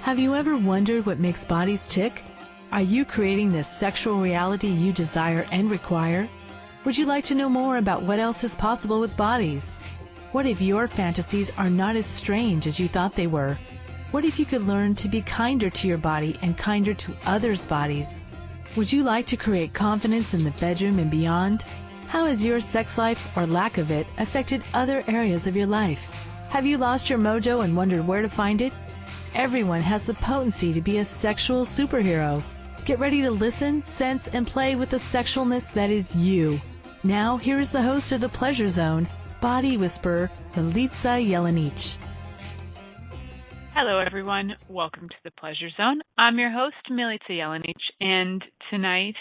Have you ever wondered what makes bodies tick? Are you creating the sexual reality you desire and require? Would you like to know more about what else is possible with bodies? What if your fantasies are not as strange as you thought they were? What if you could learn to be kinder to your body and kinder to others' bodies? Would you like to create confidence in the bedroom and beyond? How has your sex life or lack of it affected other areas of your life? Have you lost your mojo and wondered where to find it? Everyone has the potency to be a sexual superhero. Get ready to listen, sense, and play with the sexualness that is you. Now, here is the host of The Pleasure Zone, Body Whisperer, Milica Jelenic. Hello, everyone. Welcome to The Pleasure Zone. I'm your host, Milica Jelenic, and tonight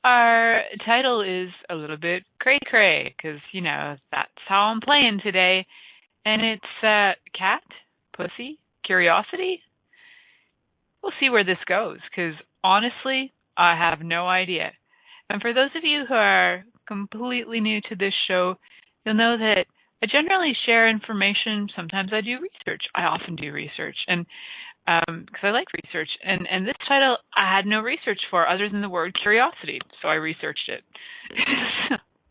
our title is a little bit cray-cray, because, that's how I'm playing today. And it's cat, pussy, curiosity. We'll see where this goes, because honestly, I have no idea. And for those of you who are completely new to this show, you'll know that I generally share information. Sometimes I do research. I often do research, and because I like research. And this title I had no research for other than the word curiosity, so I researched it.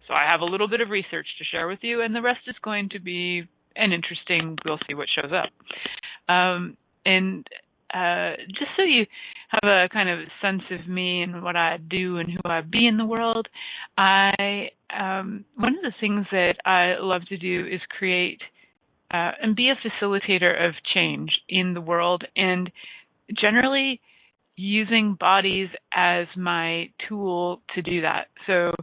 So I have a little bit of research to share with you, and the rest is going to be an interesting, we'll see what shows up. Just so you have a kind of sense of me and what I do and who I be in the world, one of the things that I love to do is create and be a facilitator of change in the world, and generally using bodies as my tool to do that. So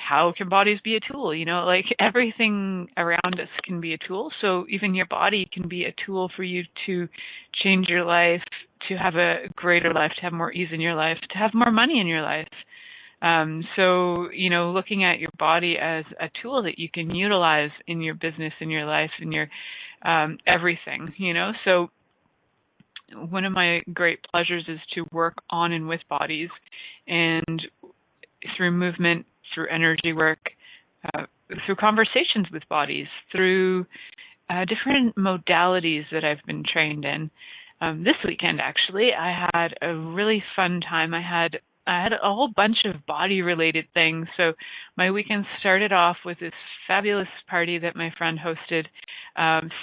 how can bodies be a tool? Like everything around us can be a tool. So even your body can be a tool for you to change your life, to have a greater life, to have more ease in your life, to have more money in your life. So, looking at your body as a tool that you can utilize in your business, in your life, in your everything, So one of my great pleasures is to work on and with bodies, and through movement, through energy work, through conversations with bodies, through different modalities that I've been trained in. This weekend, actually, I had a really fun time. I had a whole bunch of body-related things. So my weekend started off with this fabulous party that my friend hosted,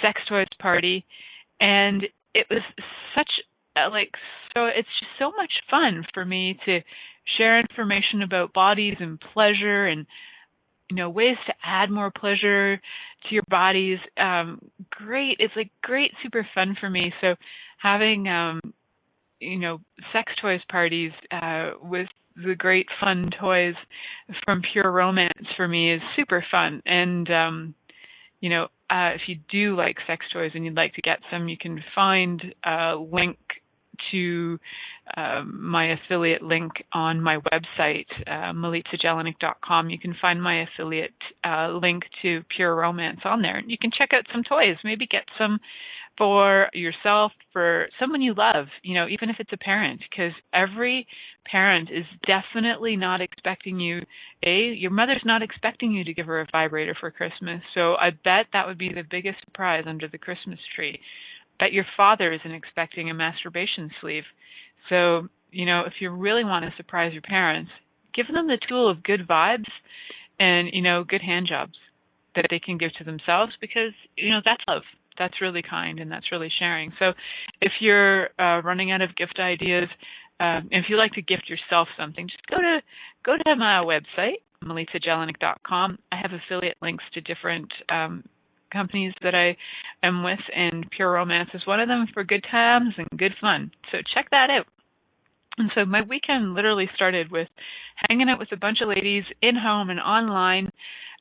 sex toys party, and it was such so it's just so much fun for me to share information about bodies and pleasure and, ways to add more pleasure to your bodies. Great. It's great, super fun for me. So having, sex toys parties with the great fun toys from Pure Romance for me is super fun. And, if you do like sex toys and you'd like to get some, you can find a link to my affiliate link on my website, milicajelenic.com. You can find my affiliate link to Pure Romance on there. You can check out some toys, maybe get some for yourself, for someone you love, even if it's a parent, because every parent is definitely not expecting you, your mother's not expecting you to give her a vibrator for Christmas. So I bet that would be the biggest surprise under the Christmas tree. Bet your father isn't expecting a masturbation sleeve. So, if you really want to surprise your parents, give them the tool of good vibes and, good hand jobs that they can give to themselves, because, that's love. That's really kind, and that's really sharing. So if you're running out of gift ideas, if you like to gift yourself something, just go to my website, milicajelenic.com. I have affiliate links to different companies that I am with, and Pure Romance is one of them, for good times and good fun. So check that out. And so my weekend literally started with hanging out with a bunch of ladies in-home and online,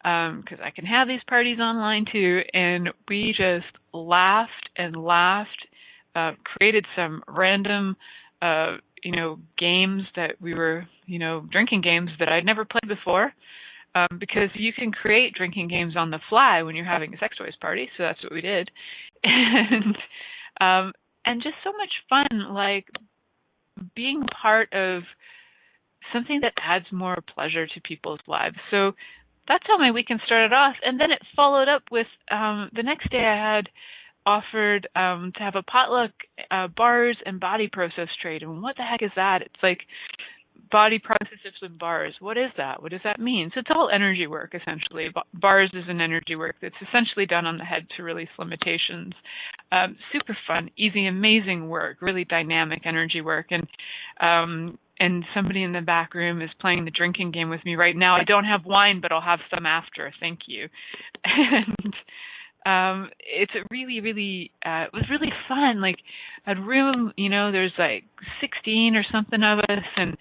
because I can have these parties online too, and we just laughed and laughed, created some random, games that we were, drinking games that I'd never played before. Because you can create drinking games on the fly when you're having a sex toys party, so that's what we did, and just so much fun, like being part of something that adds more pleasure to people's lives. So that's how my weekend started off, and then it followed up with the next day I had offered to have a potluck bars and body process trade. And what the heck is that? It's like body processes and bars. What is that? What does that mean? So it's all energy work, essentially. Bars is an energy work that's essentially done on the head to release limitations. Super fun, easy, amazing work, really dynamic energy work. And somebody in the back room is playing the drinking game with me right now. I don't have wine, but I'll have some after. Thank you. And it's a really, really, it was really fun. Like a room, there's like 16 or something of us, and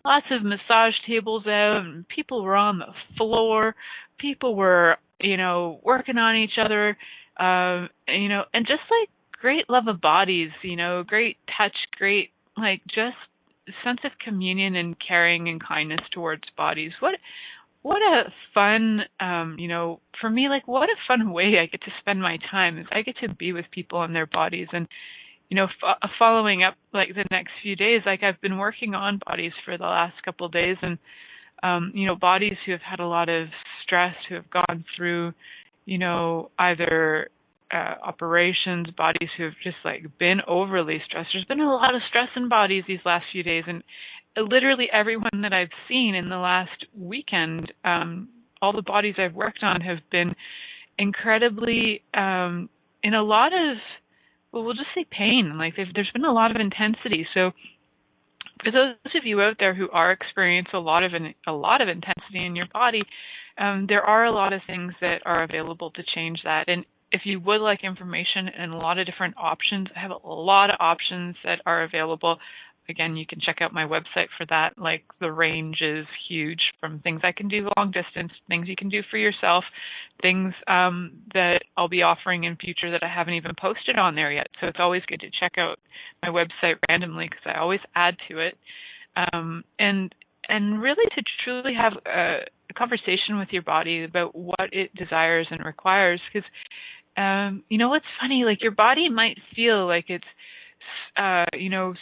lots of massage tables out, and people were on the floor. People were, working on each other, and just like great love of bodies, great touch, great, like just sense of communion and caring and kindness towards bodies. What a fun, for me, like what a fun way I get to spend my time is I get to be with people and their bodies. And, following up like the next few days, like I've been working on bodies for the last couple of days, and, bodies who have had a lot of stress, who have gone through, either operations, bodies who have just like been overly stressed. There's been a lot of stress in bodies these last few days, and literally everyone that I've seen in the last weekend, all the bodies I've worked on have been incredibly in a lot of, well, we'll just say pain. Like there's been a lot of intensity. So for those of you out there who are experiencing a lot of intensity in your body, there are a lot of things that are available to change that. And if you would like information and a lot of different options, I have a lot of options that are available. Again, you can check out my website for that. Like the range is huge, from things I can do long distance, things you can do for yourself, things that I'll be offering in future that I haven't even posted on there yet. So it's always good to check out my website randomly because I always add to it. And really to truly have a conversation with your body about what it desires and requires. Because, what's funny, like your body might feel like it's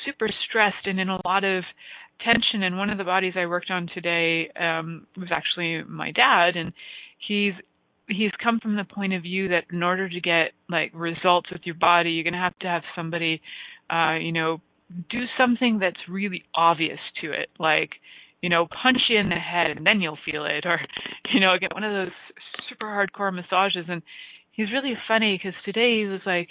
super stressed and in a lot of tension. And one of the bodies I worked on today was actually my dad, and he's come from the point of view that in order to get like results with your body, you're going to have somebody, do something that's really obvious to it, like, punch you in the head and then you'll feel it, or, get one of those super hardcore massages. And he's really funny because today he was like,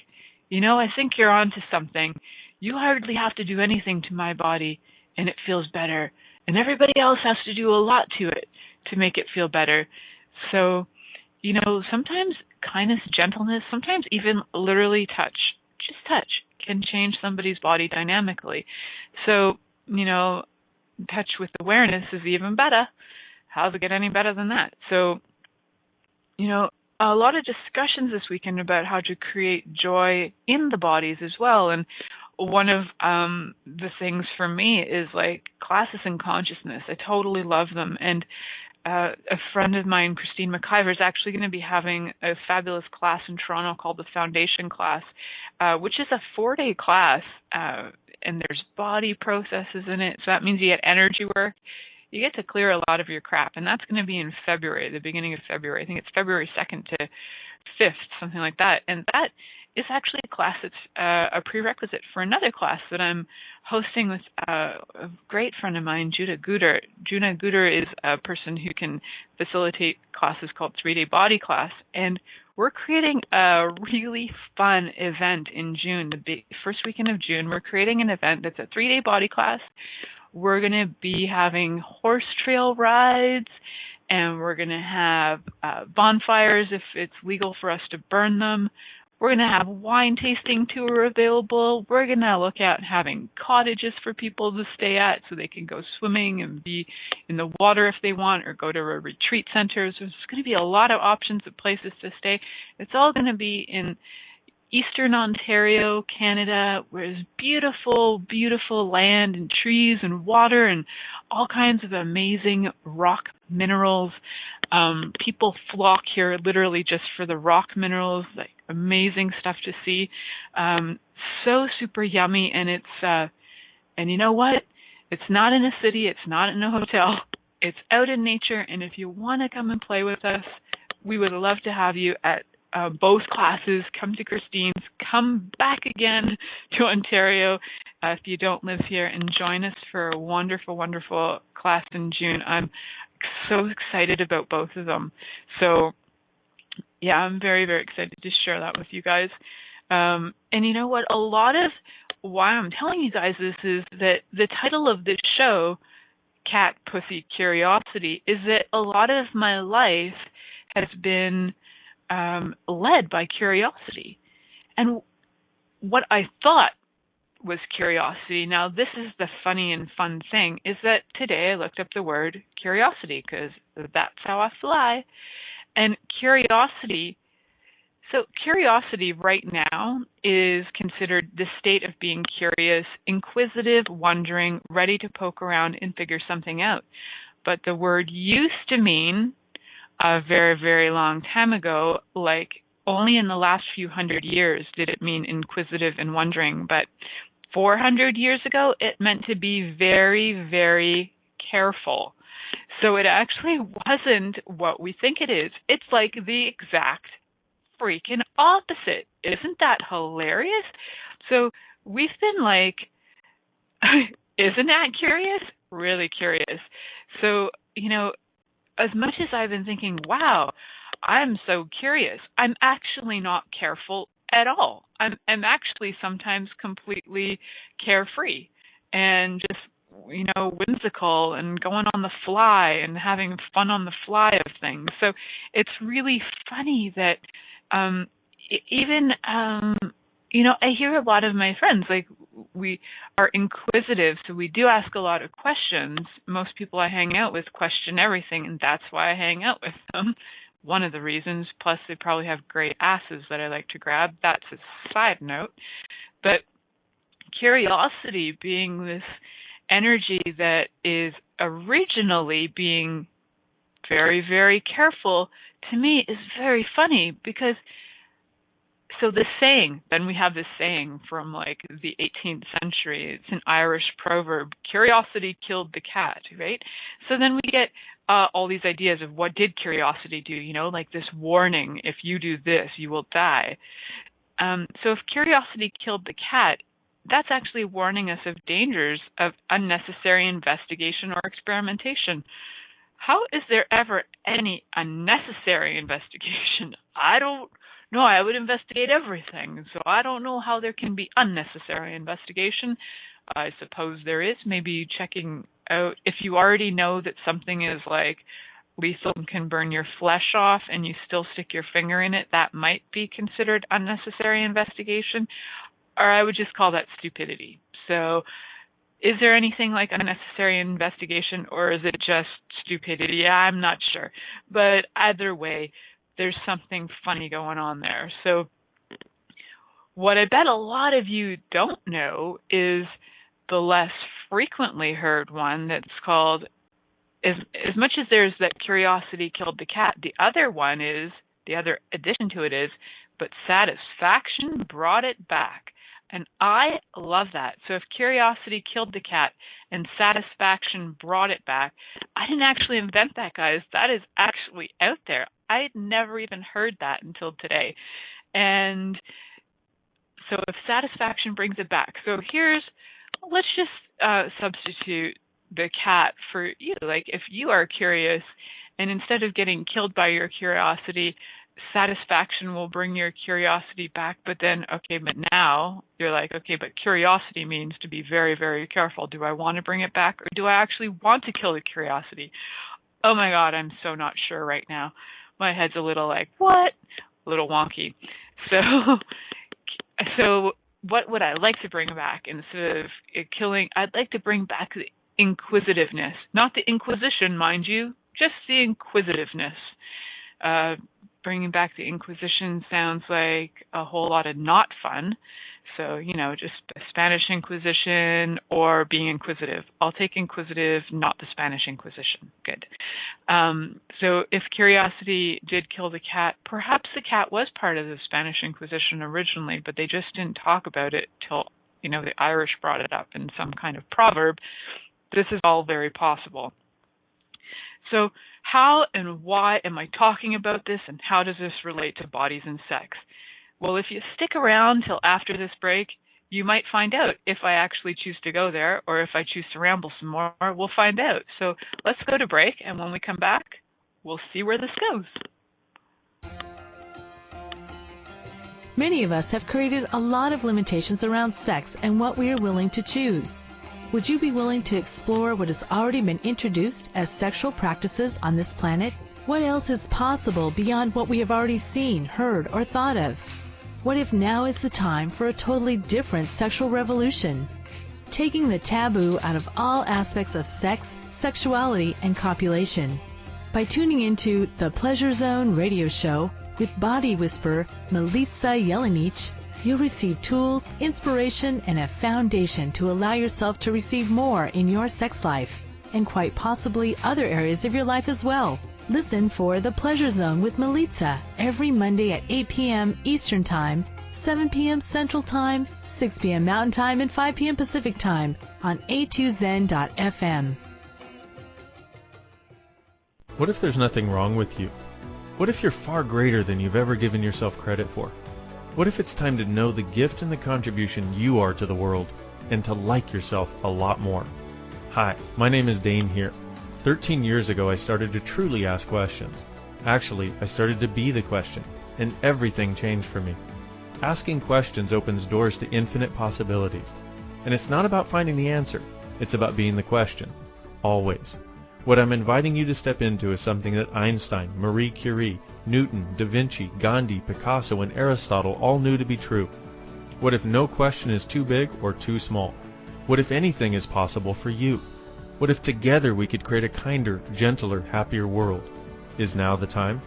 I think you're onto something. You hardly have to do anything to my body and it feels better. And everybody else has to do a lot to it to make it feel better. So, sometimes kindness, gentleness, sometimes even literally touch, just touch, can change somebody's body dynamically. So, touch with awareness is even better. How's it get any better than that? So, a lot of discussions this weekend about how to create joy in the bodies as well. And one of the things for me is like classes in consciousness. I totally love them. And a friend of mine, Christine McIver, is actually going to be having a fabulous class in Toronto called the Foundation Class, which is a 4-day class, and there's body processes in it. So that means you get energy work. You get to clear a lot of your crap, and that's going to be in February, the beginning of February. I think it's February 2nd to 5th, something like that. And that is actually a class that's a prerequisite for another class that I'm hosting with a great friend of mine, Juna Guder. Juna Guder is a person who can facilitate classes called 3-Day Body Class, and we're creating a really fun event in June, the first weekend of June. We're creating an event that's a 3-day body class. We're going to be having horse trail rides, and we're going to have bonfires if it's legal for us to burn them. We're going to have a wine tasting tour available. We're going to look at having cottages for people to stay at so they can go swimming and be in the water if they want, or go to a retreat center. So there's going to be a lot of options of places to stay. It's all going to be in Eastern Ontario, Canada, where there's beautiful, beautiful land and trees and water and all kinds of amazing rock minerals. People flock here literally just for the rock minerals, like amazing stuff to see. So super yummy. And it's, and you know what? It's not in a city. It's not in a hotel. It's out in nature. And if you want to come and play with us, we would love to have you at both classes, come to Christine's, come back again to Ontario if you don't live here, and join us for a wonderful, wonderful class in June. I'm so excited about both of them. So, yeah, I'm very, very excited to share that with you guys. And you know what? A lot of why I'm telling you guys this is that the title of this show, Cat, Pussy, Curiosity, is that a lot of my life has been led by curiosity. And what I thought was curiosity, now this is the funny and fun thing, is that today I looked up the word curiosity because that's how I fly. And curiosity right now is considered the state of being curious, inquisitive, wondering, ready to poke around and figure something out. But the word used to mean a very, very long time ago, like only in the last few hundred years did it mean inquisitive and wondering. But 400 years ago, it meant to be very, very careful. So it actually wasn't what we think it is. It's like the exact freaking opposite. Isn't that hilarious? So we've been like, isn't that curious? Really curious. So, as much as I've been thinking, wow, I'm so curious, I'm actually not careful at all. I'm actually sometimes completely carefree and just, whimsical and going on the fly and having fun on the fly of things. So it's really funny that I hear a lot of my friends, like, we are inquisitive, so we do ask a lot of questions. Most people I hang out with question everything, and that's why I hang out with them. One of the reasons, plus they probably have great asses that I like to grab. That's a side note. But curiosity being this energy that is originally being very, very careful, to me is very funny because so the saying, then we have this saying from like the 18th century, it's an Irish proverb, curiosity killed the cat, right? So then we get all these ideas of what did curiosity do, like this warning, if you do this, you will die. So if curiosity killed the cat, that's actually warning us of dangers of unnecessary investigation or experimentation. How is there ever any unnecessary investigation? I don't know. I would investigate everything, so I don't know how there can be unnecessary investigation. I suppose there is. Maybe checking out, if you already know that something is like lethal and can burn your flesh off and you still stick your finger in it, that might be considered unnecessary investigation, or I would just call that stupidity. So is there anything like unnecessary investigation, or is it just stupidity? Yeah, I'm not sure. But either way, there's something funny going on there. So what I bet a lot of you don't know is the less frequently heard one that's called, as much as there's that curiosity killed the cat, the other addition to it is, but satisfaction brought it back. And I love that. So if curiosity killed the cat and satisfaction brought it back, I didn't actually invent that, guys. That is actually out there. I had never even heard that until today. And so if satisfaction brings it back. So let's just substitute the cat for you. Like if you are curious and instead of getting killed by your curiosity, satisfaction will bring your curiosity back, but now you're like, but curiosity means to be very, very careful. Do I want to bring it back, or do I actually want to kill the curiosity? Oh my God, I'm so not sure right now. My head's a little like, what? A little wonky. So what would I like to bring back instead of killing? I'd like to bring back the inquisitiveness, not the Inquisition, mind you, just the inquisitiveness. Bringing back the Inquisition sounds like a whole lot of not fun. So, just the Spanish Inquisition or being inquisitive. I'll take inquisitive, not the Spanish Inquisition. Good. So if curiosity did kill the cat, perhaps the cat was part of the Spanish Inquisition originally, but they just didn't talk about it till, the Irish brought it up in some kind of proverb. This is all very possible. So how and why am I talking about this, and how does this relate to bodies and sex? Well, if you stick around till after this break, you might find out if I actually choose to go there or if I choose to ramble some more. We'll find out. So let's go to break, and when we come back, we'll see where this goes. Many of us have created a lot of limitations around sex and what we are willing to choose. Would you be willing to explore what has already been introduced as sexual practices on this planet? What else is possible beyond what we have already seen, heard, or thought of? What if now is the time for a totally different sexual revolution? Taking the taboo out of all aspects of sex, sexuality, and copulation. By tuning into the Pleasure Zone radio show with body whisperer Milica Jelenic, you'll receive tools, inspiration, and a foundation to allow yourself to receive more in your sex life, and quite possibly other areas of your life as well. Listen for The Pleasure Zone with Milica every Monday at 8 p.m. Eastern Time, 7 p.m. Central Time, 6 p.m. Mountain Time, and 5 p.m. Pacific Time on a2zen.fm. What if there's nothing wrong with you? What if you're far greater than you've ever given yourself credit for? What if it's time to know the gift and the contribution you are to the world, and to like yourself a lot more? Hi, my name is Dane here. 13 years ago, I started to truly ask questions. Actually, I started to be the question, and everything changed for me. Asking questions opens doors to infinite possibilities. And it's not about finding the answer. It's about being the question. Always. What I'm inviting you to step into is something that Einstein, Marie Curie, Newton, Da Vinci, Gandhi, Picasso, and Aristotle all knew to be true. What if no question is too big or too small? What if anything is possible for you? What if together we could create a kinder, gentler, happier world? Is now the time?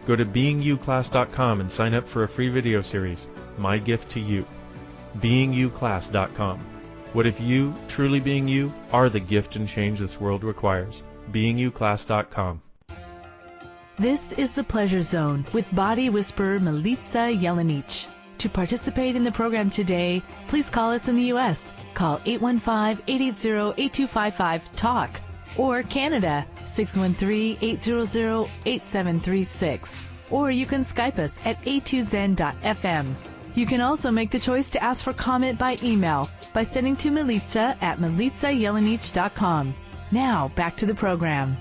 Go to beingyouclass.com and sign up for a free video series, My Gift to You. beingyouclass.com. What if you, truly being you, are the gift and change this world requires? beingyouclass.com. This is The Pleasure Zone with body whisperer Milica Jelenic. To participate in the program today, please call us in the U.S. Call 815-880-8255-TALK or Canada 613-800-8736. Or you can Skype us at a2zen.fm. You can also make the choice to ask for comment by email by sending to Milica at milicajelenic.com. Now, back to the program.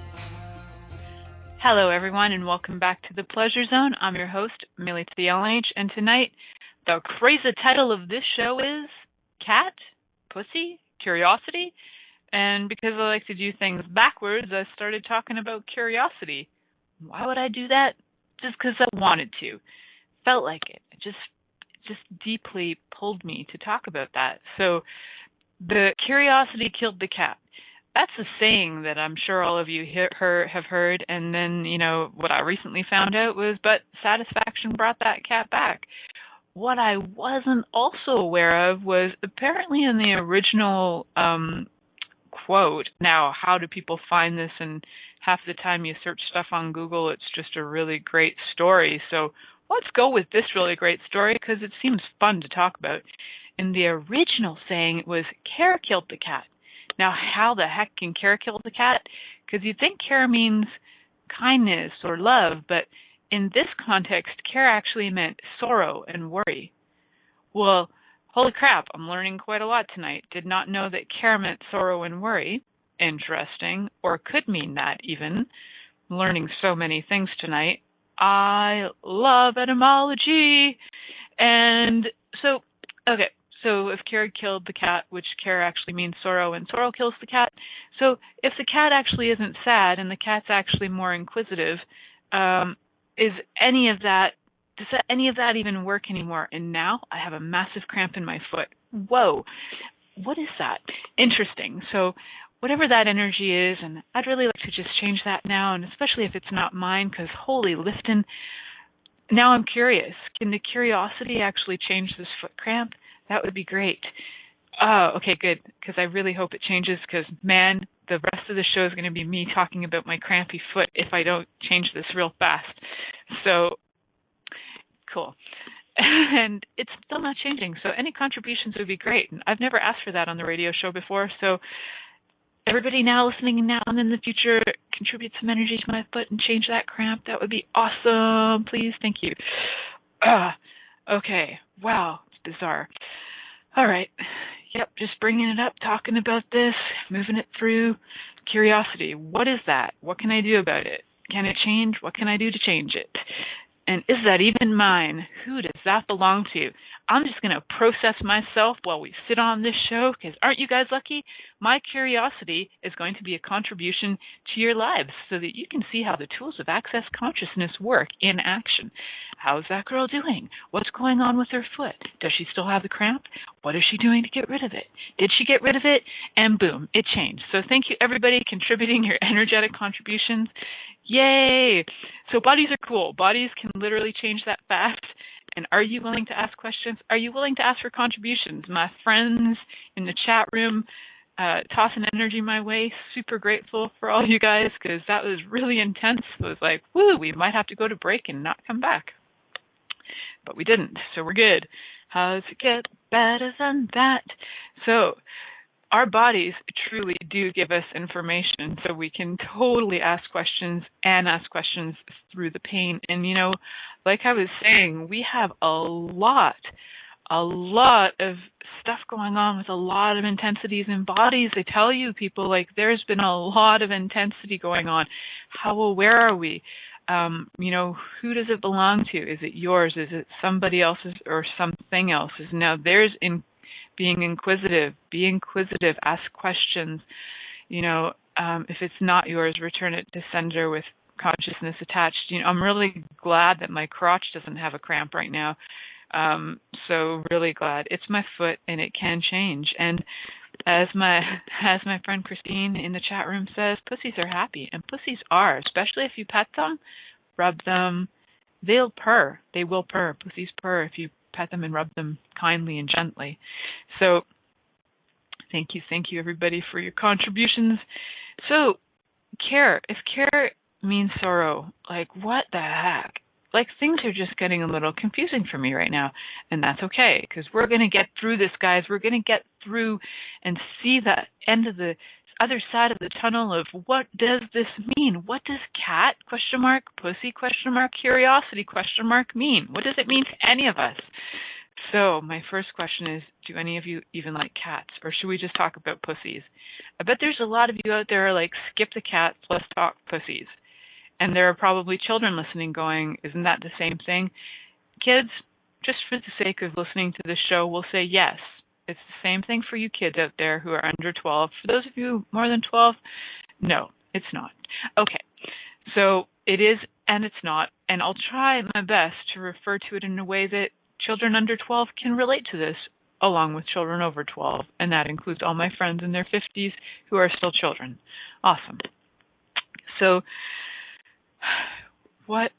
Hello, everyone, and welcome back to The Pleasure Zone. I'm your host, Milica Jelenic, and tonight, the crazy title of this show is Cat, Pussy, Curiosity. And because I like to do things backwards, I started talking about curiosity. Why would I do that? Just because I wanted to. Felt like it. It just deeply pulled me to talk about that. So the curiosity killed the cat. That's a saying that I'm sure all of you have heard. And then, what I recently found out was, but satisfaction brought that cat back. What I wasn't also aware of was apparently in the original quote. Now, how do people find this? And half the time you search stuff on Google, it's just a really great story. So let's go with this really great story because it seems fun to talk about. In the original saying, it was care killed the cat. Now, how the heck can care kill the cat? Because you'd think care means kindness or love, but in this context, care actually meant sorrow and worry. Well, holy crap, I'm learning quite a lot tonight. Did not know that care meant sorrow and worry. Interesting. Or could mean that even. I'm learning so many things tonight. I love etymology. And so, okay. So if care killed the cat, which care actually means sorrow, and sorrow kills the cat. So if the cat actually isn't sad and the cat's actually more inquisitive, does any of that even work anymore? And now I have a massive cramp in my foot. Whoa, what is that? Interesting. So whatever that energy is, and I'd really like to just change that now, and especially if it's not mine, because holy lifting. Now I'm curious. Can the curiosity actually change this foot cramp? That would be great. Oh, okay, good, because I really hope it changes, because, man, the rest of the show is going to be me talking about my crampy foot if I don't change this real fast. So, cool. And it's still not changing, so any contributions would be great. And I've never asked for that on the radio show before, so everybody now listening now and in the future contribute some energy to my foot and change that cramp? That would be awesome. Please. Thank you. Okay. Wow. It's bizarre. All right. Yep. Just bringing it up, talking about this, moving it through. Curiosity. What is that? What can I do about it? Can it change? What can I do to change it? And is that even mine? Who does that belong to? I'm just going to process myself while we sit on this show, because aren't you guys lucky? My curiosity is going to be a contribution to your lives so that you can see how the tools of access consciousness work in action. How's that girl doing? What's going on with her foot? Does she still have the cramp? What is she doing to get rid of it? Did she get rid of it? And boom, it changed. So thank you, everybody, contributing your energetic contributions. Yay! So bodies are cool. Bodies can literally change that fast. And are you willing to ask questions? Are you willing to ask for contributions? My friends in the chat room tossing energy my way. Super grateful for all you guys, because that was really intense. It was like, woo, we might have to go to break and not come back. But we didn't, so we're good. How does it get better than that? So our bodies truly do give us information, so we can totally ask questions and ask questions through the pain. And, you know, like I was saying, we have a lot of stuff going on with a lot of intensities in bodies. They tell you, people, like, there's been a lot of intensity going on. How aware are we? You know, who does it belong to? Is it yours? Is it somebody else's or something else's? Now, there's being inquisitive. Be inquisitive. Ask questions. You know, if it's not yours, return it to sender with consciousness attached. You know, I'm really glad that my crotch doesn't have a cramp right now. So really glad. It's my foot, and it can change. And as my friend Christine in the chat room says, pussies are happy, and pussies are, especially if you pet them, rub them. They'll purr. They will purr. Pussies purr if you pet them and rub them kindly and gently. So thank you everybody for your contributions. So care, if care means sorrow, like what the heck? Like, things are just getting a little confusing for me right now, and that's okay, because we're going to get through this, guys. We're going to get through and see the end of the other side of the tunnel of what does this mean? What does cat, question mark, pussy, question mark, curiosity, question mark, mean? What does it mean to any of us? So my first question is, do any of you even like cats, or should we just talk about pussies? I bet there's a lot of you out there who are like, skip the cats, let's talk pussies. And there are probably children listening going, isn't that the same thing? Kids, just for the sake of listening to this show, we'll say yes. It's the same thing for you kids out there who are under 12. For those of you more than 12, no, it's not. Okay, so it is and it's not. And I'll try my best to refer to it in a way that children under 12 can relate to this, along with children over 12. And that includes all my friends in their 50s who are still children. Awesome. So what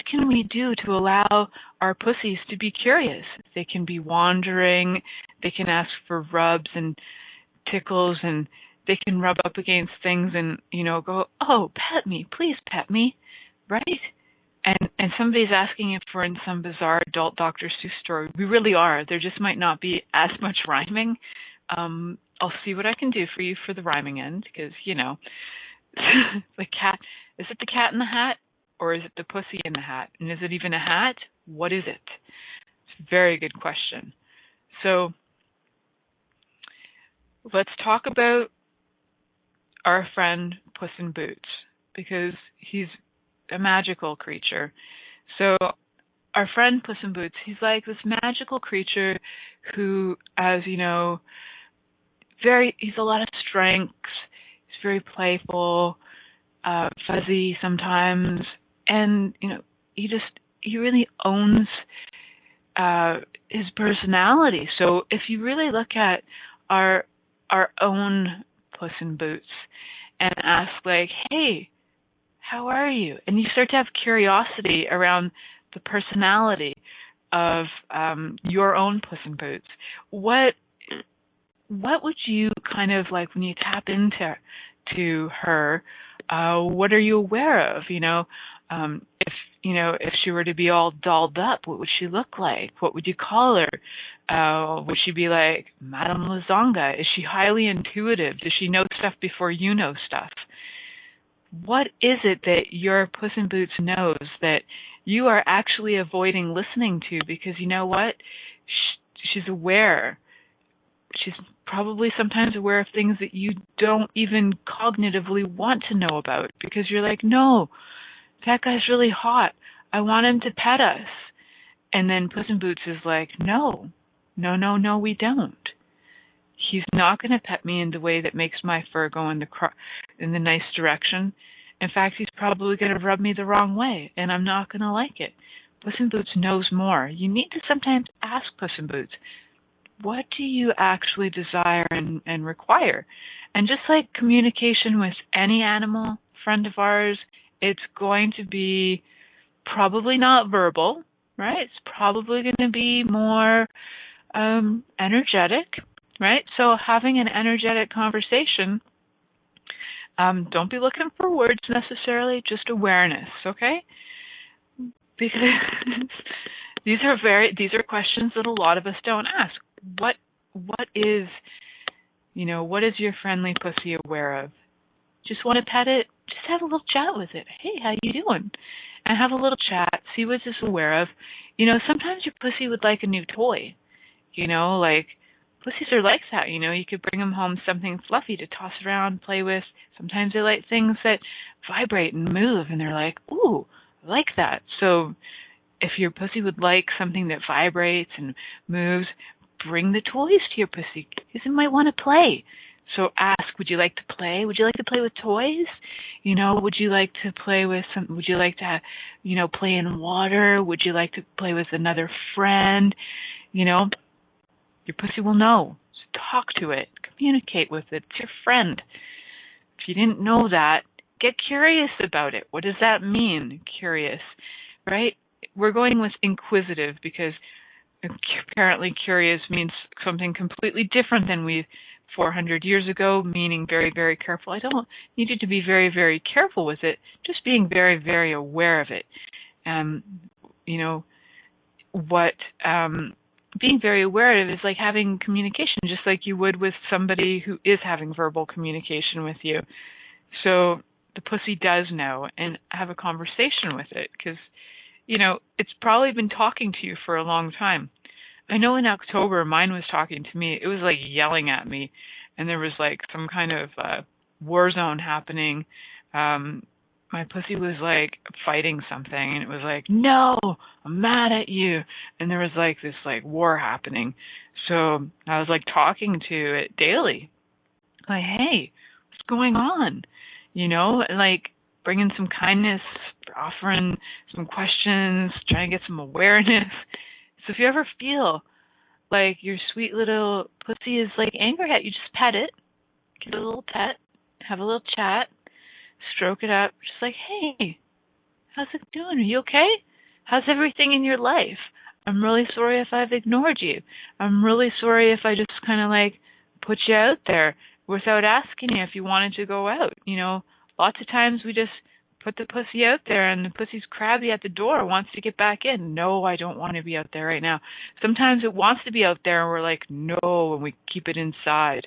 can we do to allow our pussies to be curious? They can be wandering, they can ask for rubs and tickles, and they can rub up against things and, you know, go, oh, pet me, please pet me, right? And somebody's asking if we're in some bizarre adult Dr. Seuss story. We really are. There just might not be as much rhyming. I'll see what I can do for you for the rhyming end, because, you know, the cat, is it the cat in the hat, or is it the pussy in the hat? And is it even a hat? What is it? It's a very good question. So let's talk about our friend Puss in Boots, because he's a magical creature. So our friend Puss in Boots, he's like this magical creature who, as you know, he's a lot of strengths. He's very playful, fuzzy sometimes, and you know, he really owns his personality. So if you really look at our own Puss in Boots and ask, like, hey, how are you? And you start to have curiosity around the personality of your own Puss in Boots. What would you kind of like when you tap into her? What are you aware of? You know, if she were to be all dolled up, what would she look like? What would you call her? Would she be like Madame Lazonga? Is she highly intuitive? Does she know stuff before you know stuff? What is it that your Puss in Boots knows that you are actually avoiding listening to? Because you know what? She's aware. She's probably sometimes aware of things that you don't even cognitively want to know about, because you're like, no, that guy's really hot. I want him to pet us. And then Puss in Boots is like, no, we don't. He's not going to pet me in the way that makes my fur go in the nice direction. In fact, he's probably going to rub me the wrong way, and I'm not going to like it. Puss in Boots knows more. You need to sometimes ask Puss in Boots, what do you actually desire and require? And just like communication with any animal friend of ours, it's going to be probably not verbal, right? It's probably going to be more energetic, right? So having an energetic conversation, don't be looking for words necessarily, just awareness, okay? Because these are questions that a lot of us don't ask. What is your friendly pussy aware of? Just want to pet it? Just have a little chat with it. Hey, how you doing? And have a little chat. See what it's aware of. Sometimes your pussy would like a new toy. Like pussies are like that. You could bring them home something fluffy to toss around, play with. Sometimes they like things that vibrate and move, and they're like, ooh, I like that. So if your pussy would like something that vibrates and moves, bring the toys to your pussy, because it might want to play. So ask, would you like to play? Would you like to play with toys? Would you like to play with would you like to, play in water? Would you like to play with another friend? Your pussy will know. So talk to it. Communicate with it. It's your friend. If you didn't know that, get curious about it. What does that mean, curious, right? We're going with inquisitive because apparently curious means something completely different than 400 years ago, meaning very, very careful. I don't need you to be very, very careful with it, just being very, very aware of it. Being very aware of it is like having communication, just like you would with somebody who is having verbal communication with you. So the pussy does know, and have a conversation with it, because, it's probably been talking to you for a long time. I know in October, mine was talking to me. It was like yelling at me, and there was like some kind of war zone happening. My pussy was like fighting something, and it was like, no, I'm mad at you. And there was like this like war happening. So I was like talking to it daily. Like, hey, what's going on? Like bringing some kindness, offering some questions, trying to get some awareness. So if you ever feel like your sweet little pussy is like angry at you, just pet it. Give it a little pet. Have a little chat. Stroke it up. Just like, hey, how's it doing? Are you okay? How's everything in your life? I'm really sorry if I've ignored you. I'm really sorry if I just kind of like put you out there without asking you if you wanted to go out. Lots of times we just put the pussy out there, and the pussy's crabby at the door, wants to get back in. No, I don't want to be out there right now. Sometimes it wants to be out there, and we're like, no, and we keep it inside.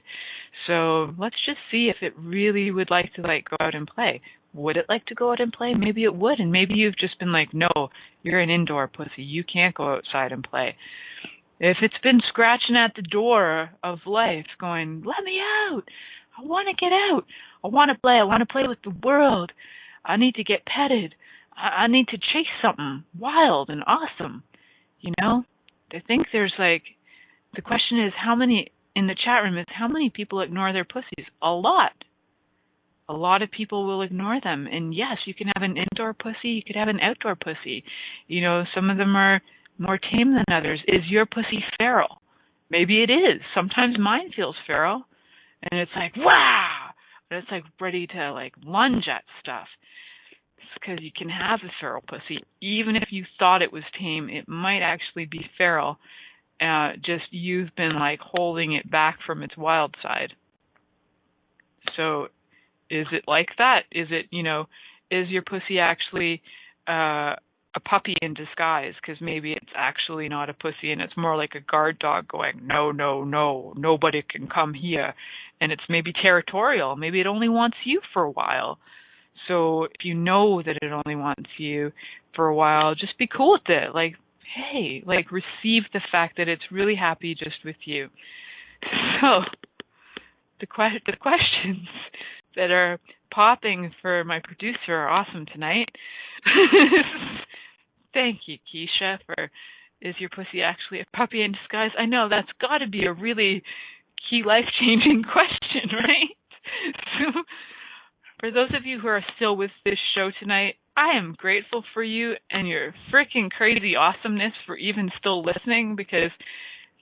So let's just see if it really would like to go out and play. Would it like to go out and play? Maybe it would, and maybe you've just been like, no, you're an indoor pussy. You can't go outside and play. If it's been scratching at the door of life, going, let me out. I want to get out. I want to play. I want to play with the world. I need to get petted. I need to chase something wild and awesome. I think there's the question is how many, in the chat room, is how many people ignore their pussies? A lot. A lot of people will ignore them. And yes, you can have an indoor pussy. You could have an outdoor pussy. Some of them are more tame than others. Is your pussy feral? Maybe it is. Sometimes mine feels feral. And it's like, wow! And it's like ready to lunge at stuff. It's because you can have a feral pussy. Even if you thought it was tame, it might actually be feral. Just you've been holding it back from its wild side. So is it like that? Is it, is your pussy actually a a puppy in disguise, because maybe it's actually not a pussy and it's more like a guard dog going, no, no, no, nobody can come here. And it's maybe territorial. Maybe it only wants you for a while. So if you know that it only wants you for a while, just be cool with it. Like, hey, like receive the fact that it's really happy just with you. So the questions that are popping for my producer are awesome tonight. Thank you, Keisha, for is your pussy actually a puppy in disguise? I know that's got to be a really key life-changing question, right? So for those of you who are still with this show tonight, I am grateful for you and your freaking crazy awesomeness for even still listening, because,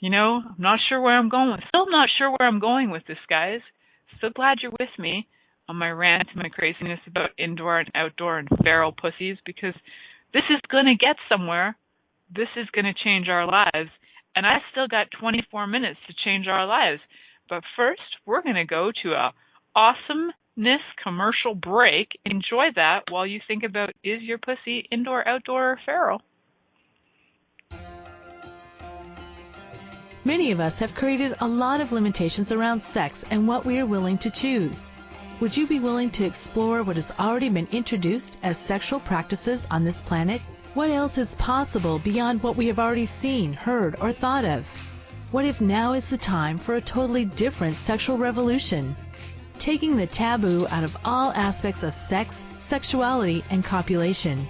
you know, I'm not sure where I'm going. Still not sure where I'm going with this, guys. So glad you're with me on my rant and my craziness about indoor and outdoor and feral pussies, because this is going to get somewhere. This is going to change our lives. And I still got 24 minutes to change our lives. But first, we're going to go to a awesomeness commercial break. Enjoy that while you think about, is your pussy indoor, outdoor, or feral? Many of us have created a lot of limitations around sex and what we are willing to choose. Would you be willing to explore what has already been introduced as sexual practices on this planet? What else is possible beyond what we have already seen, heard, or thought of? What if now is the time for a totally different sexual revolution? Taking the taboo out of all aspects of sex, sexuality, and copulation.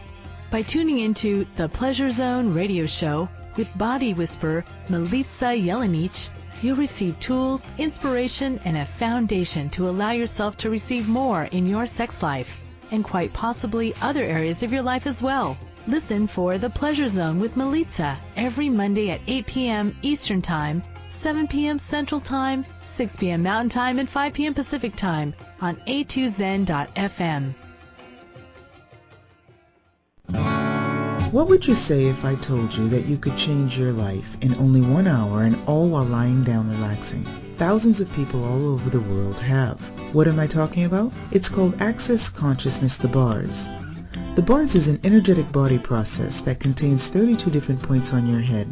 By tuning into the Pleasure Zone radio show with body whisperer Milica Jelenic, you'll receive tools, inspiration, and a foundation to allow yourself to receive more in your sex life, and quite possibly other areas of your life as well. Listen for The Pleasure Zone with Milica every Monday at 8 p.m. Eastern Time, 7 p.m. Central Time, 6 p.m. Mountain Time, and 5 p.m. Pacific Time on a2zen.fm. What would you say if I told you that you could change your life in only 1 hour, and all while lying down relaxing? Thousands of people all over the world have. What am I talking about? It's called Access Consciousness, the bars. The bars is an energetic body process that contains 32 different points on your head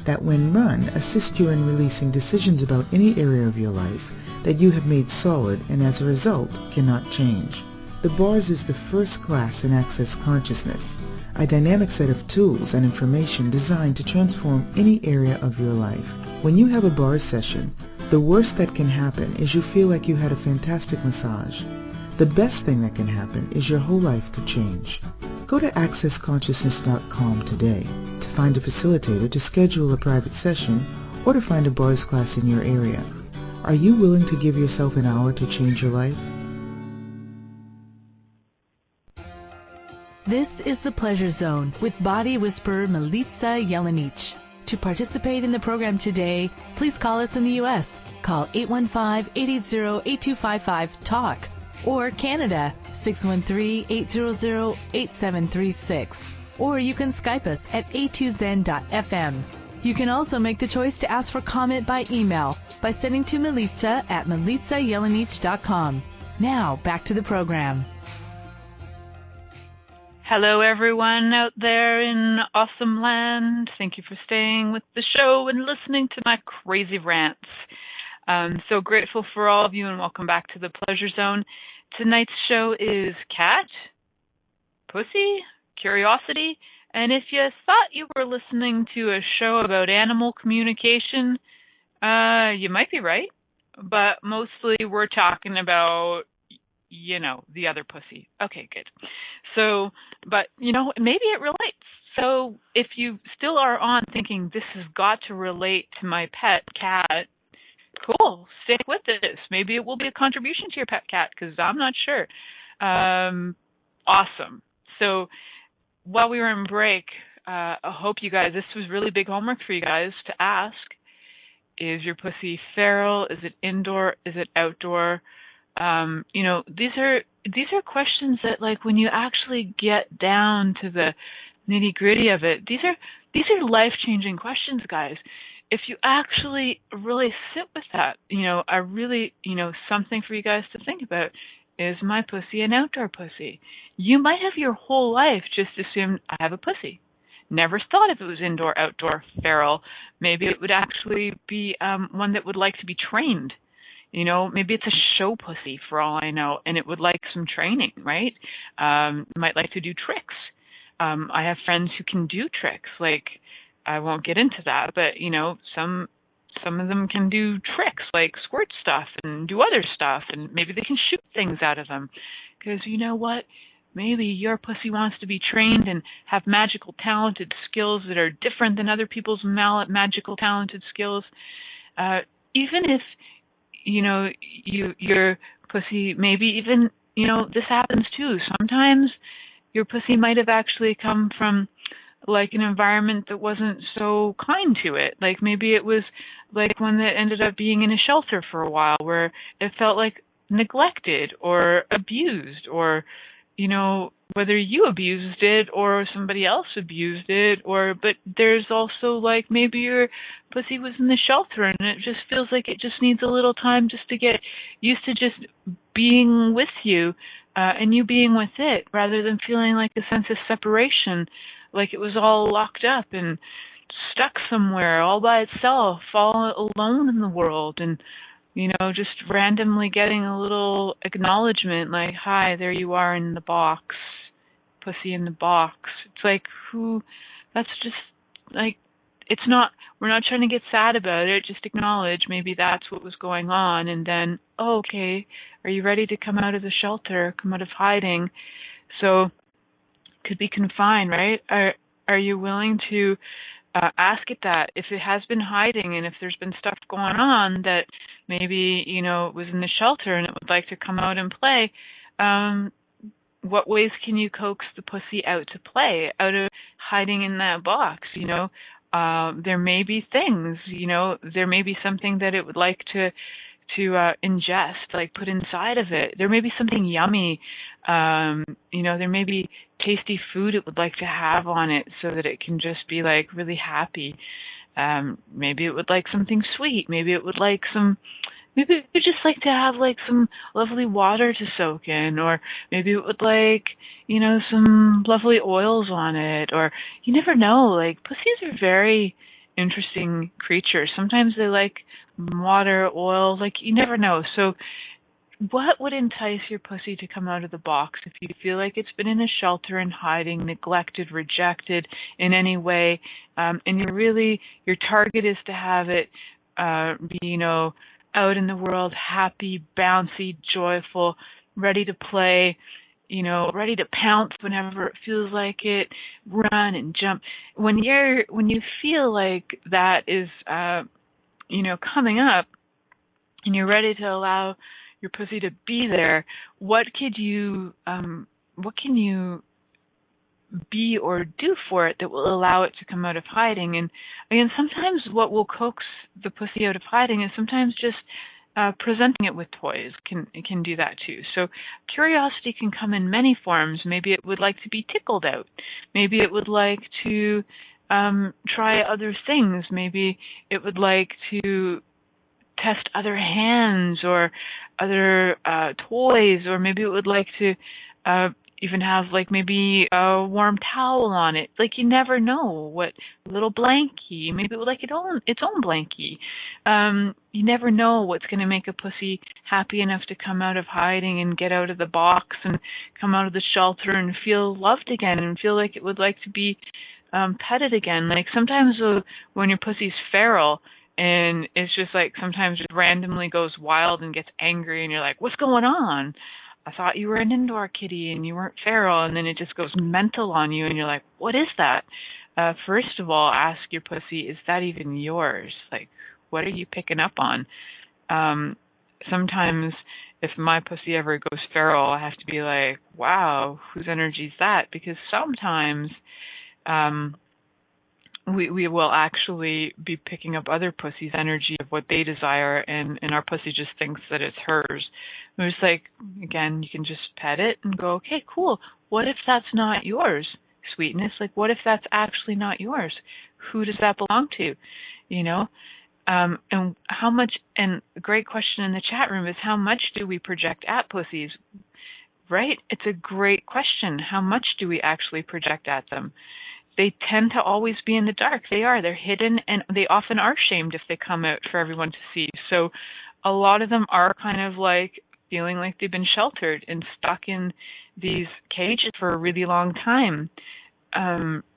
that, when run, assist you in releasing decisions about any area of your life that you have made solid and as a result cannot change. The bars is the first class in Access Consciousness, a dynamic set of tools and information designed to transform any area of your life. When you have a bars session, the worst that can happen is you feel like you had a fantastic massage. The best thing that can happen is your whole life could change. Go to accessconsciousness.com today to find a facilitator to schedule a private session or to find a bars class in your area. Are you willing to give yourself an hour to change your life? This is The Pleasure Zone with body whisperer Milica Jelenic. To participate in the program today, please call us in the U.S. Call 815-880-8255-TALK. Or Canada, 613-800-8736. Or you can Skype us at a2zen.fm. You can also make the choice to ask for comment by email by sending to Milica at milicajelenic.com. Now, back to the program. Hello, everyone out there in awesome land. Thank you for staying with the show and listening to my crazy rants. I'm so grateful for all of you, and welcome back to the Pleasure Zone. Tonight's show is cat, pussy, curiosity, and if you thought you were listening to a show about animal communication, you might be right, but mostly we're talking about, you know, the other pussy. Okay, good. So, but, you know, maybe it relates. So if you still are on thinking this has got to relate to my pet cat, cool, stick with this. Maybe it will be a contribution to your pet cat, because I'm not sure. Awesome. So while we were in break, I hope you guys, this was really big homework for you guys to ask. Is your pussy feral? Is it indoor? Is it outdoor? You know, these are questions that, like, when you actually get down to the nitty-gritty of it, these are life-changing questions, guys. If you actually really sit with that, you know, I really, you know, something for you guys to think about. is my pussy an outdoor pussy? You might have your whole life just assumed I have a pussy. Never thought if it was indoor, outdoor, feral. Maybe it would actually be one that would like to be trained. Maybe it's a show pussy for all I know, and it would like some training, right? Might like to do tricks. I have friends who can do tricks. Like, I won't get into that, but some of them can do tricks like squirt stuff and do other stuff, and maybe they can shoot things out of them. Because you know what? Maybe your pussy wants to be trained and have magical, talented skills that are different than other people's magical, talented skills. Even if your pussy, maybe even this happens too. Sometimes your pussy might have actually come from like an environment that wasn't so kind to it. Like maybe it was like one that ended up being in a shelter for a while where it felt like neglected or abused, or whether you abused it or somebody else abused it, but there's also like maybe your pussy was in the shelter and it just feels like it just needs a little time just to get used to just being with you and you being with it, rather than feeling like a sense of separation, like it was all locked up and stuck somewhere all by itself, all alone in the world, and just randomly getting a little acknowledgement like, hi, there you are in the box, pussy in the box. It's like, that's just like, we're not trying to get sad about it, just acknowledge maybe that's what was going on, and then, okay, are you ready to come out of the shelter, come out of hiding? So, could be confined, right? Are you willing to ask it that? If it has been hiding and if there's been stuff going on that maybe, it was in the shelter and it would like to come out and play, what ways can you coax the pussy out to play, out of hiding in that box? There may be things, there may be something that it would like to ingest, like put inside of it. There may be something yummy, there may be tasty food it would like to have on it so that it can just be like really happy. Maybe it would like something sweet. Maybe it would like maybe it would just like to have like some lovely water to soak in, or maybe it would like, some lovely oils on it, or you never know. Like, pussies are very interesting creatures. Sometimes they like water, oil, like you never know. So what would entice your pussy to come out of the box if you feel like it's been in a shelter and hiding, neglected, rejected in any way, and your target is to have it be, out in the world, happy, bouncy, joyful, ready to play, ready to pounce whenever it feels like it, run and jump. When you feel like that is coming up and you're ready to allow your pussy to be there, what can you be or do for it that will allow it to come out of hiding? And again, sometimes what will coax the pussy out of hiding is sometimes just presenting it with toys can do that too. So curiosity can come in many forms. Maybe it would like to be tickled out. Maybe it would like to try other things. Maybe it would like to test other hands or other toys, or maybe it would like to even have like maybe a warm towel on it. Like, you never know. What little blankie, maybe it would like its own blankie. You never know what's going to make a pussy happy enough to come out of hiding and get out of the box and come out of the shelter and feel loved again and feel like it would like to be petted again. Like, sometimes when your pussy's feral and it's just like sometimes just randomly goes wild and gets angry and you're like, what's going on? I thought you were an indoor kitty and you weren't feral, and then it just goes mental on you and you're like, what is that? First of all, ask your pussy, is that even yours? Like, what are you picking up on? Sometimes if my pussy ever goes feral, I have to be like, wow, whose energy is that? Because sometimes we will actually be picking up other pussies' energy of what they desire, and our pussy just thinks that it's hers. It's like, again, you can just pet it and go, okay, cool. What if that's not yours, sweetness? Like, what if that's actually not yours? Who does that belong to? And how much, and a great question in the chat room is, how much do we project at pussies? right? It's a great question. How much do we actually project at them? They tend to always be in the dark. They're hidden, and they often are shamed if they come out for everyone to see. So a lot of them are kind of like feeling like they've been sheltered and stuck in these cages for a really long time.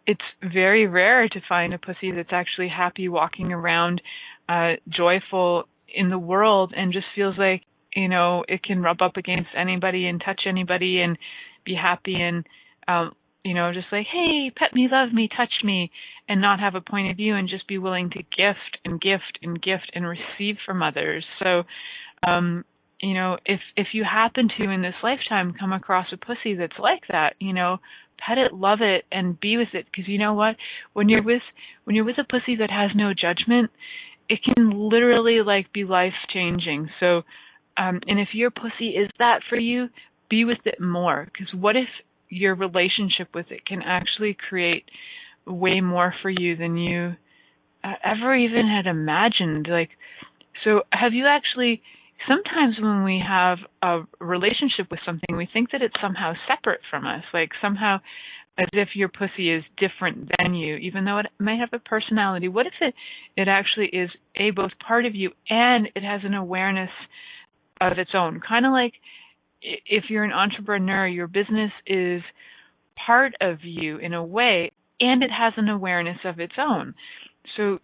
It's very rare to find a pussy that's actually happy walking around, joyful in the world, and just feels like, it can rub up against anybody and touch anybody and be happy and, just like, hey, pet me, love me, touch me, and not have a point of view and just be willing to gift and gift and gift and receive from others. So, if you happen to in this lifetime come across a pussy that's like that, pet it, love it, and be with it. Because you know what? When you're with a pussy that has no judgment, it can literally be life changing. So, and if your pussy is that for you, be with it more. Because what if your relationship with it can actually create way more for you than you ever even had imagined? So have you actually? Sometimes when we have a relationship with something, we think that it's somehow separate from us, somehow as if your pussy is different than you, even though it might have a personality. What if it actually is both part of you and it has an awareness of its own? Kind of like if you're an entrepreneur, your business is part of you in a way, and it has an awareness of its own. So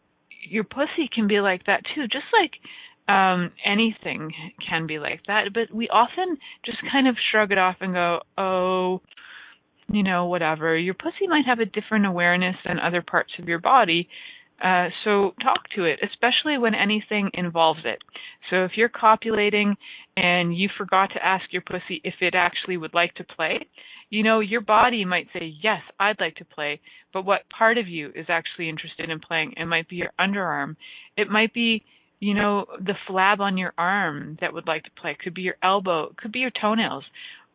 your pussy can be like that too, just like anything can be like that, but we often just kind of shrug it off and go, oh, whatever. Your pussy might have a different awareness than other parts of your body, so talk to it, especially when anything involves it. So if you're copulating and you forgot to ask your pussy if it actually would like to play, your body might say, yes, I'd like to play, but what part of you is actually interested in playing? It might be your underarm. It might be the flab on your arm that would like to play. It could be your elbow. It could be your toenails.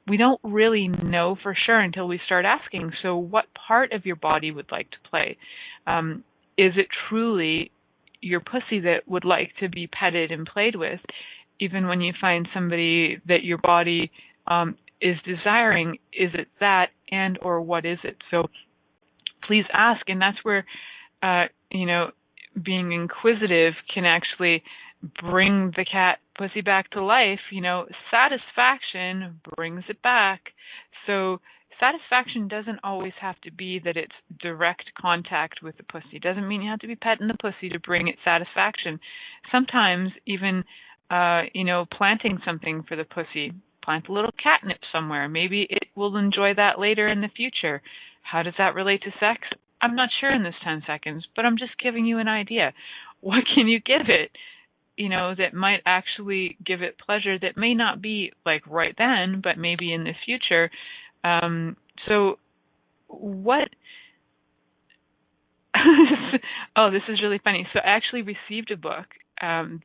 We don't really know for sure until we start asking. So what part of your body would like to play? Is it truly your pussy that would like to be petted and played with? Even when you find somebody that your body is desiring, is it that, and or what is it? So please ask. And that's where, being inquisitive can actually bring the cat pussy back to life. Satisfaction brings it back. So satisfaction doesn't always have to be that it's direct contact with the pussy. It doesn't mean you have to be petting the pussy to bring it satisfaction. Sometimes even, planting something for the pussy, plant a little catnip somewhere. Maybe it will enjoy that later in the future. How does that relate to sex? I'm not sure in this 10 seconds, but I'm just giving you an idea. What can you give it, that might actually give it pleasure that may not be right then, but maybe in the future. So what, oh, this is really funny. So I actually received a book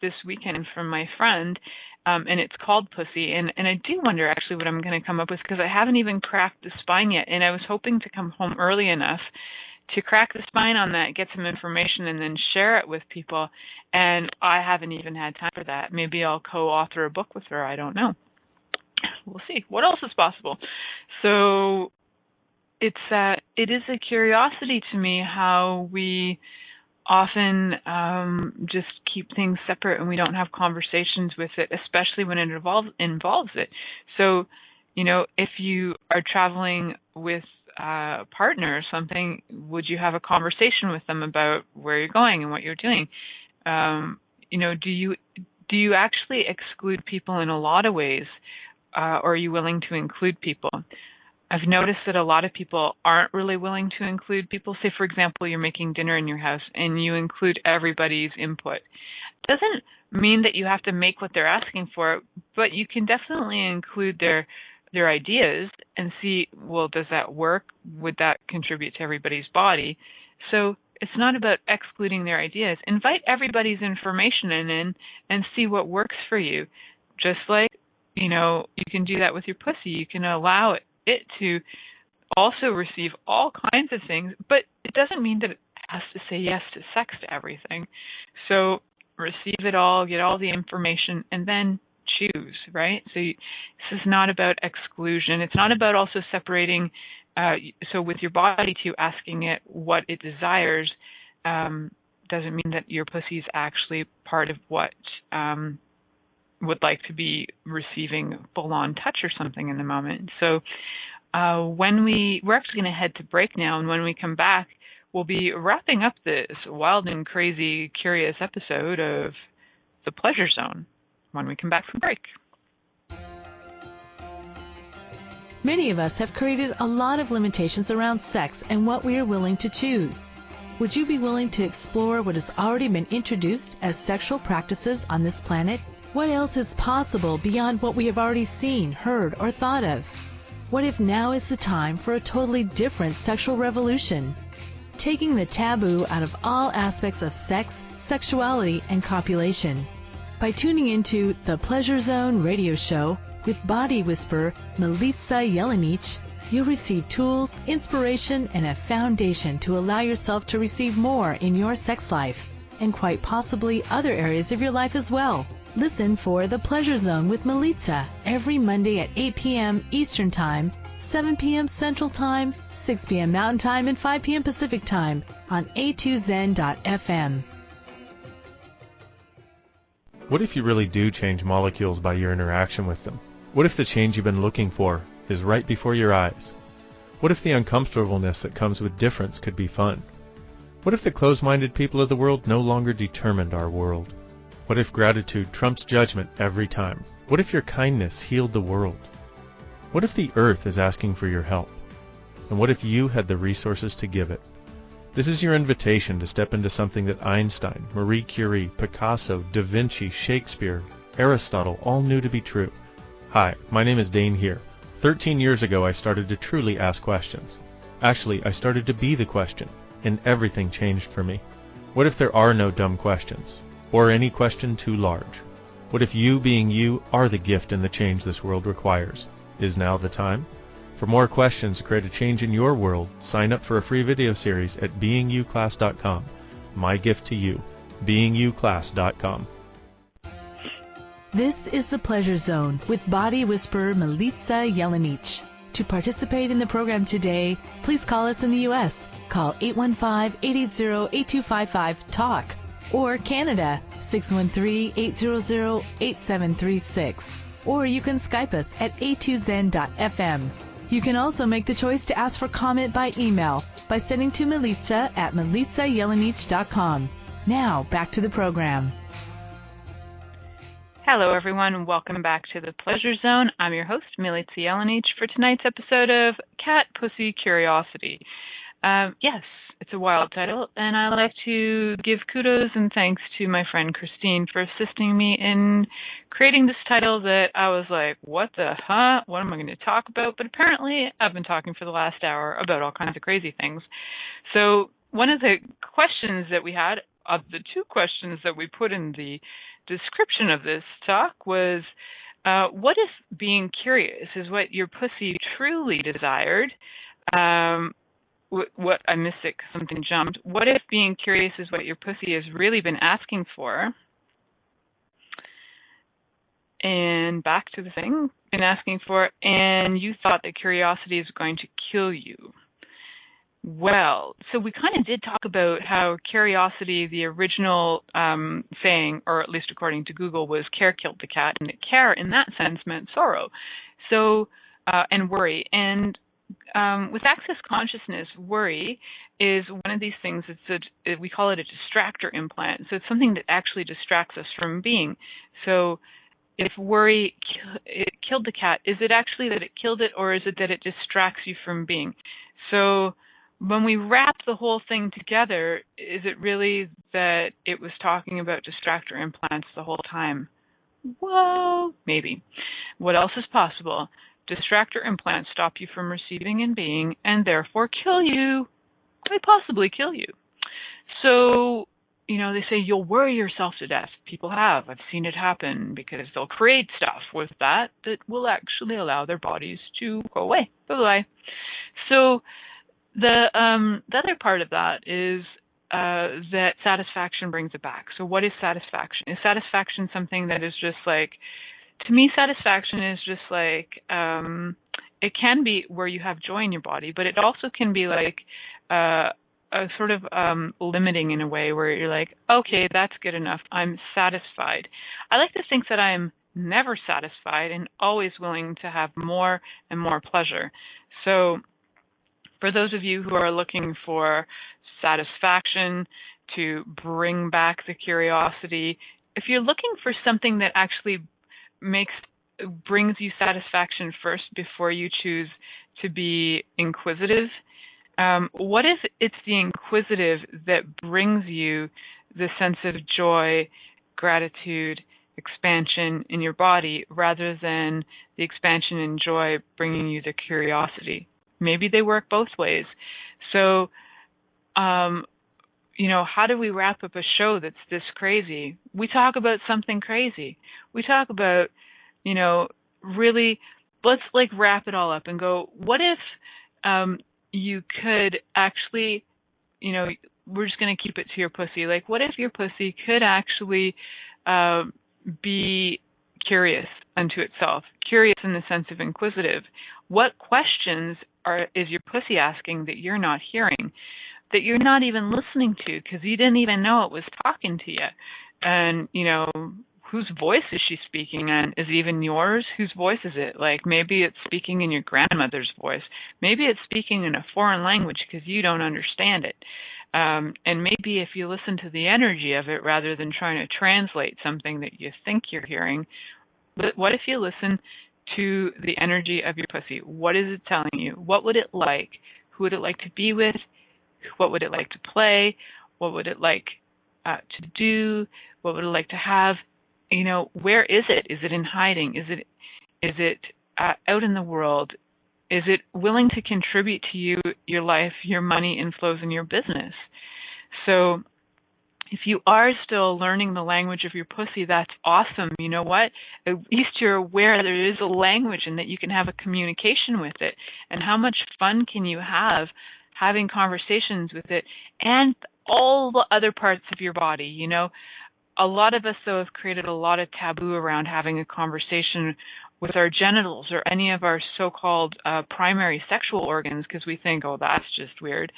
this weekend from my friend, and it's called Pussy. And I do wonder actually what I'm going to come up with, because I haven't even cracked the spine yet. And I was hoping to come home early enough to crack the spine on that, get some information, and then share it with people. And I haven't even had time for that. Maybe I'll co-author a book with her. I don't know. We'll see. What else is possible? So it is a curiosity to me how we often just keep things separate and we don't have conversations with it, especially when it involves it. So, if you are traveling with a partner or something, would you have a conversation with them about where you're going and what you're doing? Do you actually exclude people in a lot of ways, or are you willing to include people? I've noticed that a lot of people aren't really willing to include people. Say, for example, you're making dinner in your house and you include everybody's input. It doesn't mean that you have to make what they're asking for, but you can definitely include their ideas and see, well, does that work? Would that contribute to everybody's body? So it's not about excluding their ideas. Invite everybody's information in and see what works for you. Just like, you can do that with your pussy. You can allow it to also receive all kinds of things, but it doesn't mean that it has to say yes to sex to everything. So receive it all, get all the information, and then choose, right? So this is not about exclusion. It's not about also separating. So with your body too, asking it what it desires doesn't mean that your pussy is actually part of what would like to be receiving full-on touch or something in the moment. So we're actually going to head to break now, and when we come back, we'll be wrapping up this wild and crazy, curious episode of The Pleasure Zone when we come back from break. Many of us have created a lot of limitations around sex and what we are willing to choose. Would you be willing to explore what has already been introduced as sexual practices on this planet? What else is possible beyond what we have already seen, heard, or thought of? What if now is the time for a totally different sexual revolution? Taking the taboo out of all aspects of sex, sexuality, and copulation. By tuning into The Pleasure Zone radio show with body whisperer Milica Jelenic, you'll receive tools, inspiration, and a foundation to allow yourself to receive more in your sex life, and quite possibly other areas of your life as well. Listen for The Pleasure Zone with Milica every Monday at 8 p.m. Eastern Time, 7 p.m. Central Time, 6 p.m. Mountain Time, and 5 p.m. Pacific Time on a2zen.fm. What if you really do change molecules by your interaction with them? What if the change you've been looking for is right before your eyes? What if the uncomfortableness that comes with difference could be fun? What if the closed-minded people of the world no longer determined our world? What if gratitude trumps judgment every time? What if your kindness healed the world? What if the earth is asking for your help? And what if you had the resources to give it? This is your invitation to step into something that Einstein, Marie Curie, Picasso, Da Vinci, Shakespeare, Aristotle all knew to be true. Hi, my name is Dane here. 13 years ago I started to truly ask questions. Actually, I started to be the question, and everything changed for me. What if there are no dumb questions? Or any question too large? What if you being you are the gift and the change this world requires? Is now the time? For more questions to create a change in your world, sign up for a free video series at beingyouclass.com. My gift to you, beingyouclass.com. This is The Pleasure Zone with body whisperer Milica Jelenic. To participate in the program today, please call us in the U.S. Call 815-880-8255-TALK. Or Canada, 613-800-8736. Or you can Skype us at a2zen.fm. You can also make the choice to ask for comment by email by sending to Milica at milicajelenic.com. Now, back to the program. Hello, everyone. Welcome back to The Pleasure Zone. I'm your host, Milica Jelenic, for tonight's episode of Cat Pussy Curiosity. Yes, it's a wild title, and I like to give kudos and thanks to my friend Christine for assisting me in creating this title that I was like, what the huh? What am I going to talk about? But apparently I've been talking for the last hour about all kinds of crazy things. So one of the questions that we had, of the two questions that we put in the description of this talk was, what if being curious is what your pussy truly desired? What I missed it 'cause something jumped. What if being curious is what your pussy has really been asking for? And back to the thing, been asking for, and you thought that curiosity is going to kill you. Well, so we kind of did talk about how curiosity, the original saying, or at least according to Google, was care killed the cat, and that care in that sense meant sorrow. So, and worry. And with access consciousness, worry is one of these things. We call it a distractor implant. So it's something that actually distracts us from being. So if worry it killed the cat, is it actually that it killed it, or is it that it distracts you from being? So when we wrap the whole thing together, is it really that it was talking about distractor implants the whole time? Well, maybe. What else is possible? Distractor implants stop you from receiving and being, and therefore kill you, quite possibly kill you. So, they say you'll worry yourself to death. People have. I've seen it happen, because they'll create stuff with that will actually allow their bodies to go away. Bye-bye. So the other part of that is that satisfaction brings it back. So what is satisfaction? Is satisfaction something that is just like To me, satisfaction is just like, it can be where you have joy in your body, but it also can be like a sort of limiting in a way where you're like, okay, that's good enough. I'm satisfied. I like to think that I'm never satisfied and always willing to have more and more pleasure. So for those of you who are looking for satisfaction, to bring back the curiosity, if you're looking for something that actually brings you satisfaction first before you choose to be inquisitive, what if it's the inquisitive that brings you the sense of joy, gratitude, expansion in your body, rather than the expansion and joy bringing you the curiosity? Maybe they work both ways. So, how do we wrap up a show that's this crazy? We talk about something crazy. We talk about, really, let's like wrap it all up and go, what if you could actually, we're just going to keep it to your pussy. Like, what if your pussy could actually be curious unto itself, curious in the sense of inquisitive? What questions is your pussy asking that you're not hearing, that you're not even listening to because you didn't even know it was talking to you? And, whose voice is she speaking in? Is it even yours? Whose voice is it? Like, maybe it's speaking in your grandmother's voice. Maybe it's speaking in a foreign language because you don't understand it. And maybe if you listen to the energy of it rather than trying to translate something that you think you're hearing, what if you listen to the energy of your pussy? What is it telling you? What would it like? Who would it like to be with? What would it like to play? What would it like to do? What would it like to have? Where is it? Is it in hiding? Is it out in the world? Is it willing to contribute to you, your life, your money inflows, and your business? So if you are still learning the language of your pussy, that's awesome. You know what? At least you're aware there is a language and that you can have a communication with it. And how much fun can you have having conversations with it and all the other parts of your body? A lot of us, though, have created a lot of taboo around having a conversation with our genitals or any of our so-called primary sexual organs because we think, oh, that's just weird.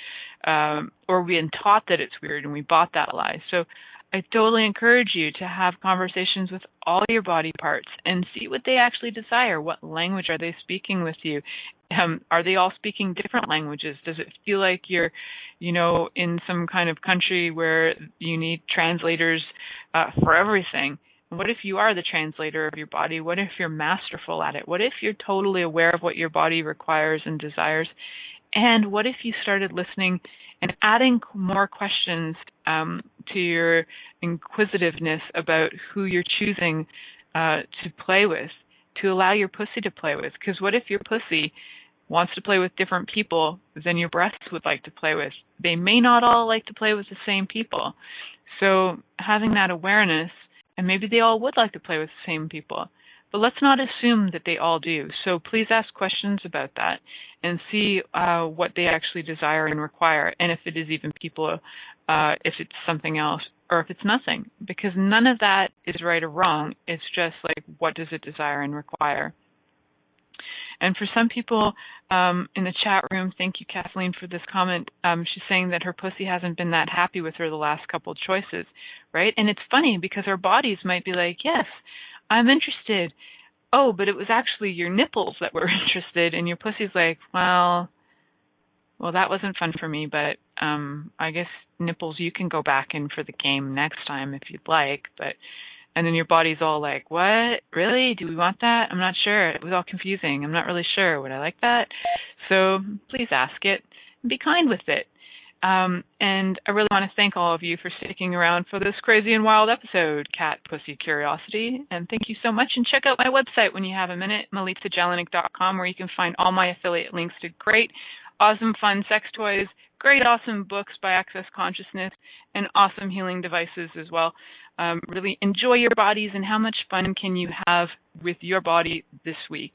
Or we've been taught that it's weird and we bought that lie. So I totally encourage you to have conversations with all your body parts and see what they actually desire. What language are they speaking with you? Are they all speaking different languages? Does it feel like you're, in some kind of country where you need translators for everything? What if you are the translator of your body? What if you're masterful at it? What if you're totally aware of what your body requires and desires? And what if you started listening and adding more questions to your inquisitiveness about who you're choosing to play with, to allow your pussy to play with? Because what if your pussy wants to play with different people than your breasts would like to play with? They may not all like to play with the same people. So having that awareness, and maybe they all would like to play with the same people, but let's not assume that they all do. So please ask questions about that and see what they actually desire and require, and if it is even people, if it's something else, or if it's nothing, because none of that is right or wrong. It's just like, what does it desire and require? And for some people in the chat room, thank you, Kathleen, for this comment. She's saying that her pussy hasn't been that happy with her the last couple of choices, right? And it's funny because our bodies might be like, yes, I'm interested. Oh, but it was actually your nipples that were interested. And your pussy's like, well, that wasn't fun for me, but I guess nipples, you can go back in for the game next time if you'd like. And then your body's all like, what? Really? Do we want that? I'm not sure. It was all confusing. I'm not really sure. Would I like that? So please ask it and be kind with it. And I really want to thank all of you for sticking around for this crazy and wild episode, Cat Pussy Curiosity. And thank you so much. And check out my website when you have a minute, MilicaJelenic.com, where you can find all my affiliate links to great, awesome, fun sex toys, great, awesome books by Access Consciousness, and awesome healing devices as well. Really enjoy your bodies, and how much fun can you have with your body this week?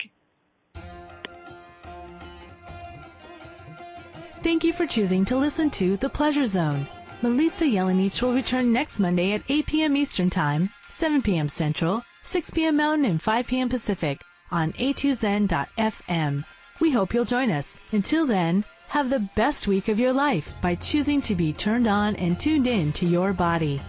Thank you for choosing to listen to The Pleasure Zone. Milica Jelenic will return next Monday at 8 p.m. Eastern Time, 7 p.m. Central, 6 p.m. Mountain and 5 p.m. Pacific on a2zen.fm. We hope you'll join us. Until then, have the best week of your life by choosing to be turned on and tuned in to your body.